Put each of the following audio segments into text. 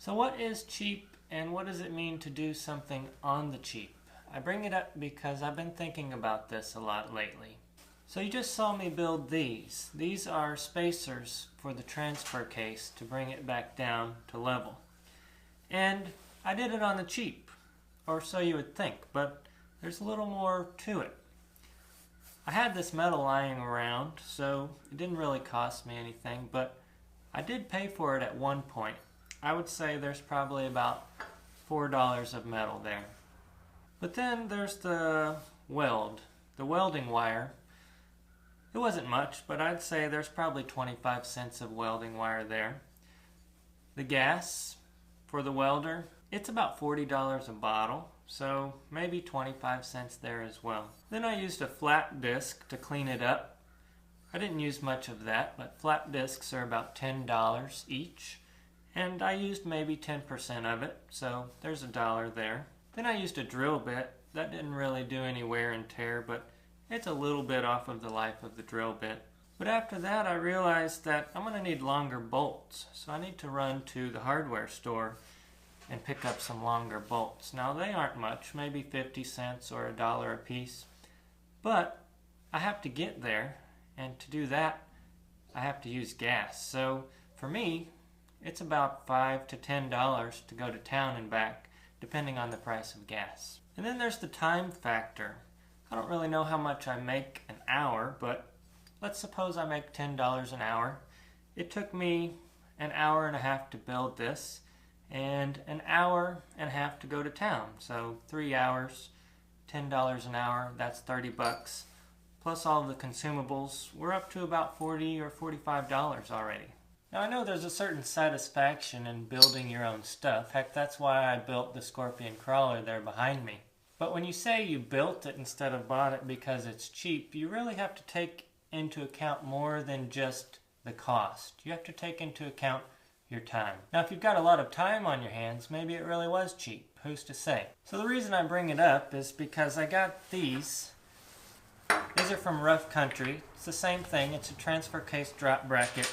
So what is cheap and what does it mean to do something on the cheap? I bring it up because I've been thinking about this a lot lately. So you just saw me build these. These are spacers for the transfer case to bring it back down to level. And I did it on the cheap, or so you would think, but there's a little more to it. I had this metal lying around, so it didn't really cost me anything, but I did pay for it at one point. I would say there's probably about $4 of metal there. But then there's the welding wire. It wasn't much, but I'd say there's probably 25 cents of welding wire there. The gas for the welder, it's about $40 a bottle, so maybe 25 cents there as well. Then I used a flat disc to clean it up. I didn't use much of that, but flat discs are about $10 each, and I used maybe 10% of it, so there's $1 there. Then I used a drill bit. That didn't really do any wear and tear, but it's a little bit off of the life of the drill bit. But after that I realized that I'm going to need longer bolts, so I need to run to the hardware store and pick up some longer bolts. Now they aren't much, maybe 50 cents or $1 a piece, but I have to get there, and to do that I have to use gas. So for me it's about $5 to $10 to go to town and back, depending on the price of gas. And then there's the time factor. I don't really know how much I make an hour, but let's suppose I make $10 an hour. It took me an hour and a half to build this, and an hour and a half to go to town. So 3 hours, $10 an hour, that's 30 bucks. Plus all the consumables, we're up to about $40 or $45 already. Now I know there's a certain satisfaction in building your own stuff. Heck, that's why I built the Scorpion crawler there behind me. But when you say you built it instead of bought it because it's cheap, you really have to take into account more than just the cost. You have to take into account your time. Now if you've got a lot of time on your hands, maybe it really was cheap. Who's to say? So the reason I bring it up is because I got these. These are from Rough Country. It's the same thing. It's a transfer case drop bracket,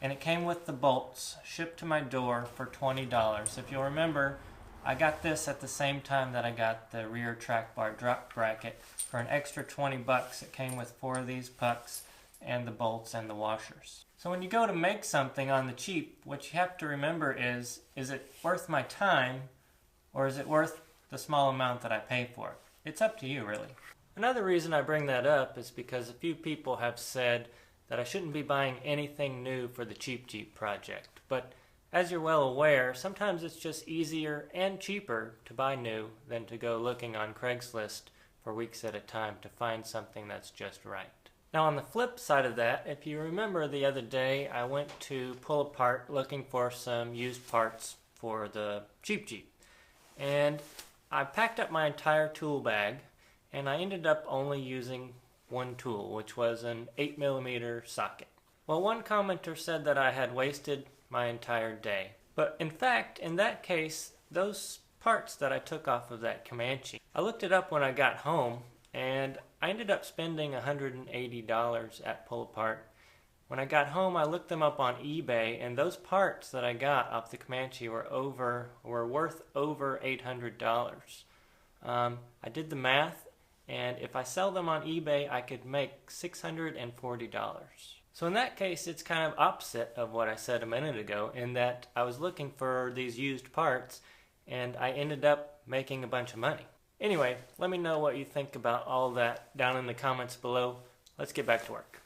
and it came with the bolts shipped to my door for $20. If you'll remember, I got this at the same time that I got the rear track bar drop bracket for an extra 20 bucks. It came with 4 of these pucks and the bolts and the washers. So when you go to make something on the cheap, what you have to remember is it worth my time, or is it worth the small amount that I pay for it? It's up to you, really. Another reason I bring that up is because a few people have said that I shouldn't be buying anything new for the Cheap Jeep project. But as you're well aware, sometimes it's just easier and cheaper to buy new than to go looking on Craigslist for weeks at a time to find something that's just right. Now on the flip side of that, if you remember the other day, I went to pull apart looking for some used parts for the Cheap Jeep. And I packed up my entire tool bag, and I ended up only using one tool, which was an 8mm socket. Well, one commenter said that I had wasted my entire day. But in fact, in that case, those parts that I took off of that Comanche, I looked it up when I got home, and I ended up spending $180 at Pull Apart. When I got home, I looked them up on eBay, and those parts that I got off the Comanche were worth over $800. I did the math, and if I sell them on eBay, I could make $640. So in that case, it's kind of opposite of what I said a minute ago, in that I was looking for these used parts, and I ended up making a bunch of money. Anyway, let me know what you think about all that down in the comments below. Let's get back to work.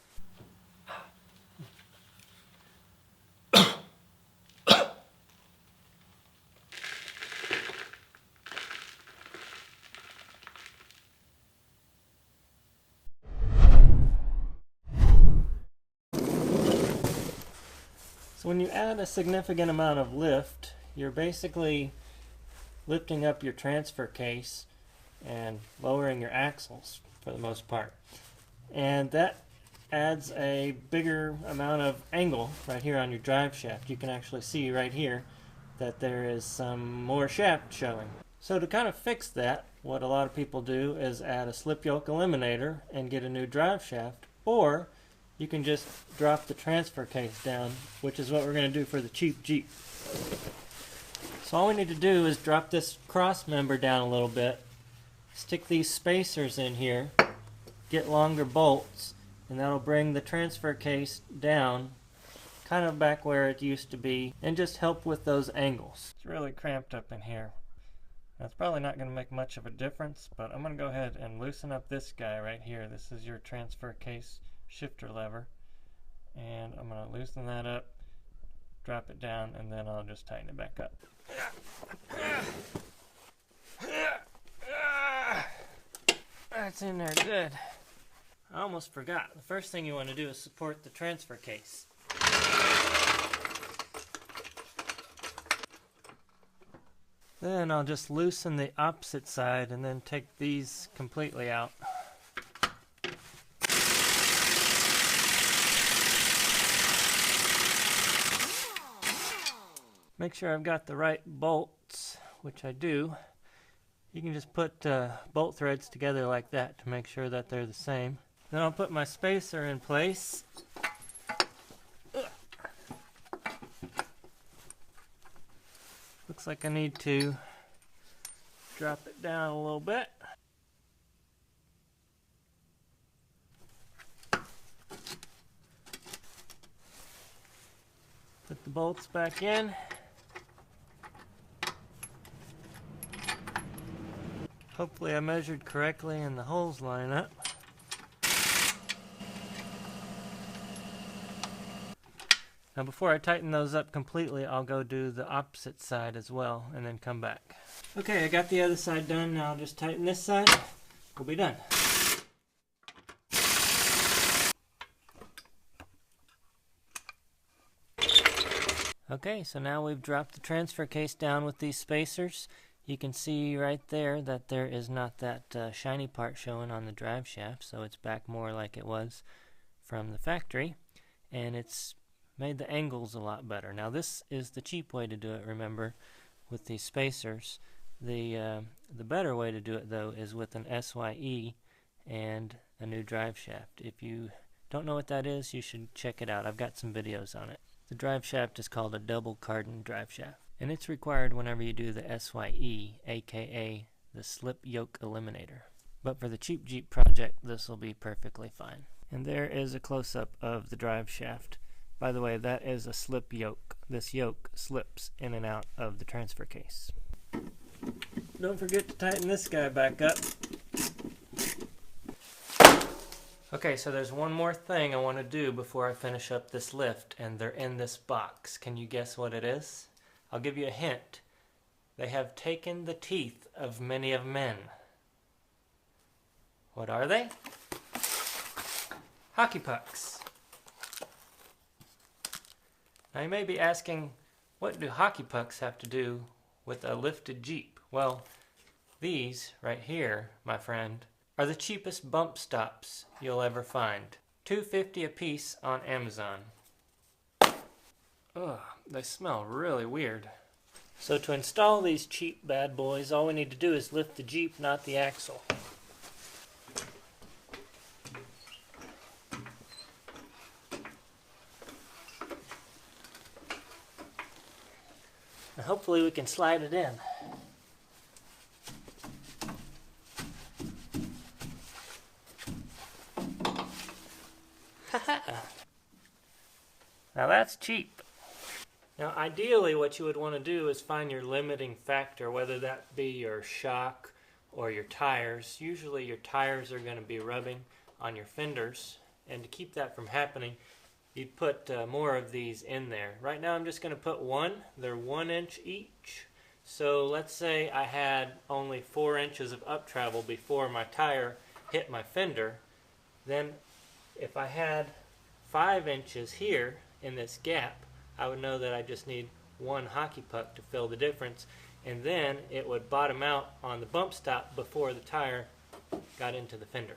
So when you add a significant amount of lift, you're basically lifting up your transfer case and lowering your axles for the most part. And that adds a bigger amount of angle right here on your drive shaft. You can actually see right here that there is some more shaft showing. So to kind of fix that, what a lot of people do is add a slip yoke eliminator and get a new drive shaft, or you can just drop the transfer case down, which is what we're going to do for the cheap Jeep. So all we need to do is drop this cross member down a little bit, stick these spacers in here, get longer bolts, and that'll bring the transfer case down kind of back where it used to be and just help with those angles. It's really cramped up in here. That's probably not going to make much of a difference, but I'm going to go ahead and loosen up this guy right here. This is your transfer case shifter lever, and I'm going to loosen that up, drop it down, and then I'll just tighten it back up. That's in there good. I almost forgot. The first thing you want to do is support the transfer case. Then I'll just loosen the opposite side and then take these completely out. Make sure I've got the right bolts, which I do. You can just put bolt threads together like that to make sure that they're the same. Then I'll put my spacer in place. Looks like I need to drop it down a little bit. Put the bolts back in. Hopefully I measured correctly and the holes line up. Now before I tighten those up completely, I'll go do the opposite side as well and then come back. Okay, I got the other side done. Now I'll just tighten this side. We'll be done. Okay, so now we've dropped the transfer case down with these spacers. You can see right there that there is not that shiny part showing on the drive shaft, so it's back more like it was from the factory, and it's made the angles a lot better. Now this is the cheap way to do it, remember, with these spacers. The better way to do it though is with an SYE and a new drive shaft. If you don't know what that is, you should check it out. I've got some videos on it. The drive shaft is called a double cardan drive shaft, and it's required whenever you do the SYE, aka the slip yoke eliminator. But for the cheap Jeep project, this will be perfectly fine. And there is a close-up of the drive shaft. By the way, that is a slip yoke. This yoke slips in and out of the transfer case. Don't forget to tighten this guy back up. Okay, so there's one more thing I want to do before I finish up this lift, and they're in this box. Can you guess what it is? I'll give you a hint. They have taken the teeth of many of men. What are they? Hockey pucks. Now you may be asking, what do hockey pucks have to do with a lifted Jeep? Well, these right here, my friend, are the cheapest bump stops you'll ever find. $2.50 a piece on Amazon. Ugh, they smell really weird. So to install these cheap bad boys, all we need to do is lift the Jeep, not the axle. And hopefully we can slide it in. Now that's cheap. Now ideally what you would want to do is find your limiting factor, whether that be your shock or your tires. Usually your tires are going to be rubbing on your fenders, and to keep that from happening, you'd put more of these in there. Right now I'm just going to put one. They're 1 inch each. So let's say I had only 4 inches of up travel before my tire hit my fender. Then if I had 5 inches here in this gap, I would know that I just need one hockey puck to fill the difference, and then it would bottom out on the bump stop before the tire got into the fender.